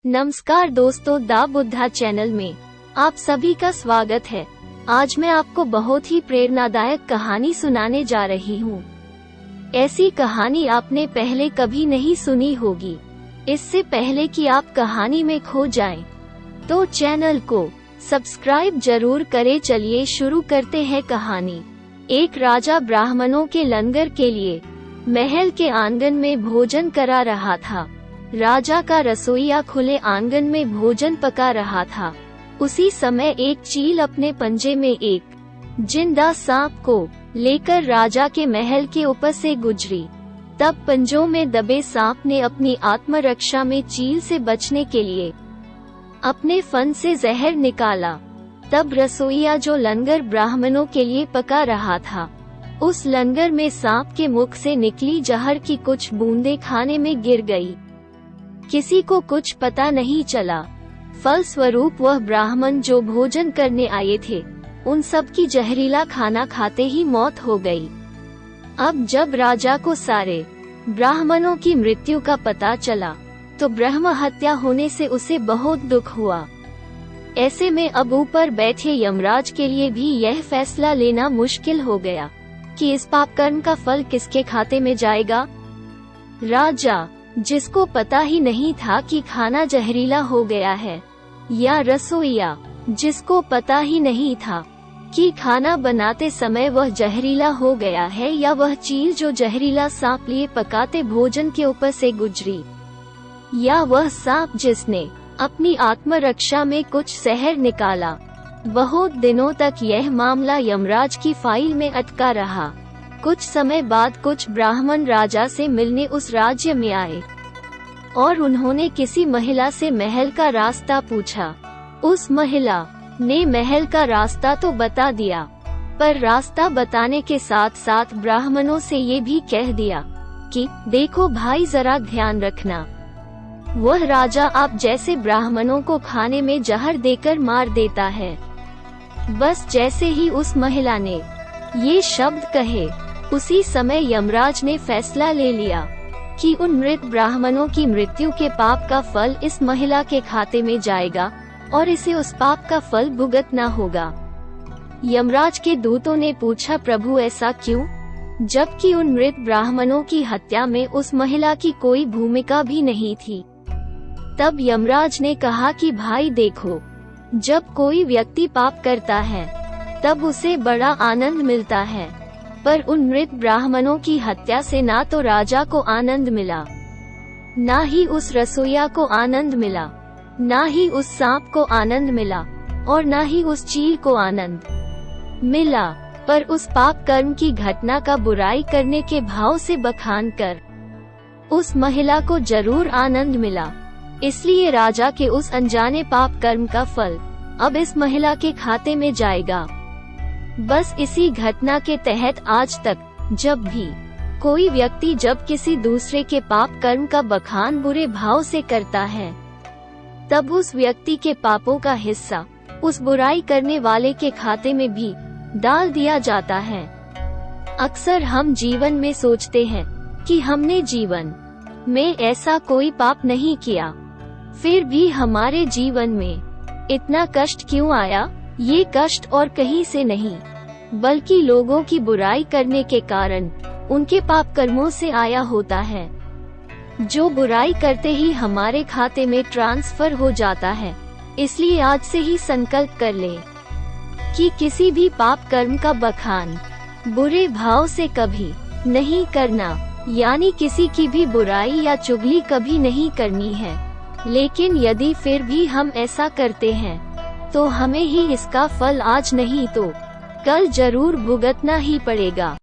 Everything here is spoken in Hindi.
नमस्कार दोस्तों, दा बुद्धा चैनल में आप सभी का स्वागत है। आज मैं आपको बहुत ही प्रेरणादायक कहानी सुनाने जा रही हूँ। ऐसी कहानी आपने पहले कभी नहीं सुनी होगी। इससे पहले कि आप कहानी में खो जाएं, तो चैनल को सब्सक्राइब जरूर करें। चलिए शुरू करते हैं कहानी। एक राजा ब्राह्मणों के लंगर के लिए महल के आंगन में भोजन करा रहा था। राजा का रसोइया खुले आंगन में भोजन पका रहा था। उसी समय एक चील अपने पंजे में एक जिंदा सांप को लेकर राजा के महल के ऊपर से गुजरी। तब पंजों में दबे सांप ने अपनी आत्मरक्षा में चील से बचने के लिए अपने फन से जहर निकाला। तब रसोइया जो लंगर ब्राह्मणों के लिए पका रहा था, उस लंगर में सांप के मुख से निकली जहर की कुछ बूंदें खाने में गिर गई। किसी को कुछ पता नहीं चला। फलस्वरूप वह ब्राह्मण जो भोजन करने आए थे, उन सब की जहरीला खाना खाते ही मौत हो गई। अब जब राजा को सारे ब्राह्मणों की मृत्यु का पता चला, तो ब्रह्म हत्या होने से उसे बहुत दुख हुआ। ऐसे में अब ऊपर बैठे यमराज के लिए भी यह फैसला लेना मुश्किल हो गया कि इस पाप कर्म का फल किसके खाते में जाएगा। राजा, जिसको पता ही नहीं था कि खाना जहरीला हो गया है, या रसोइया, जिसको पता ही नहीं था कि खाना बनाते समय वह जहरीला हो गया है, या वह चील जो जहरीला सांप लिए पकाते भोजन के ऊपर से गुजरी, या वह सांप जिसने अपनी आत्मरक्षा में कुछ जहर निकाला। बहुत दिनों तक यह मामला यमराज की फाइल में अटका रहा। कुछ समय बाद कुछ ब्राह्मण राजा से मिलने उस राज्य में आए और उन्होंने किसी महिला से महल का रास्ता पूछा। उस महिला ने महल का रास्ता तो बता दिया, पर रास्ता बताने के साथ साथ ब्राह्मणों से ये भी कह दिया कि देखो भाई, जरा ध्यान रखना, वह राजा आप जैसे ब्राह्मणों को खाने में जहर देकर मार देता है। बस जैसे ही उस महिला ने ये शब्द कहे, उसी समय यमराज ने फैसला ले लिया कि उन मृत ब्राह्मणों की मृत्यु के पाप का फल इस महिला के खाते में जाएगा और इसे उस पाप का फल भुगतना होगा। यमराज के दूतों ने पूछा, प्रभु ऐसा क्यों, जबकि उन मृत ब्राह्मणों की हत्या में उस महिला की कोई भूमिका भी नहीं थी। तब यमराज ने कहा कि भाई देखो, जब कोई व्यक्ति पाप करता है तब उसे बड़ा आनंद मिलता है, पर उन मृत ब्राह्मणों की हत्या से ना तो राजा को आनंद मिला, ना ही उस रसोइया को आनंद मिला, ना ही उस सांप को आनंद मिला, और ना ही उस चील को आनंद मिला, पर उस पाप कर्म की घटना का बुराई करने के भाव से बखान कर उस महिला को जरूर आनंद मिला। इसलिए राजा के उस अनजाने पाप कर्म का फल अब इस महिला के खाते में जाएगा। बस इसी घटना के तहत आज तक जब भी कोई व्यक्ति जब किसी दूसरे के पाप कर्म का बखान बुरे भाव से करता है, तब उस व्यक्ति के पापों का हिस्सा उस बुराई करने वाले के खाते में भी डाल दिया जाता है। अक्सर हम जीवन में सोचते हैं कि हमने जीवन में ऐसा कोई पाप नहीं किया, फिर भी हमारे जीवन में इतना कष्ट क्यों आया। ये कष्ट और कहीं से नहीं, बल्कि लोगों की बुराई करने के कारण उनके पाप कर्मों से आया होता है, जो बुराई करते ही हमारे खाते में ट्रांसफर हो जाता है। इसलिए आज से ही संकल्प कर ले कि किसी भी पाप कर्म का बखान बुरे भाव से कभी नहीं करना, यानी किसी की भी बुराई या चुगली कभी नहीं करनी है। लेकिन यदि फिर भी हम ऐसा करते हैं, तो हमें ही इसका फल आज नहीं तो कल जरूर भुगतना ही पड़ेगा।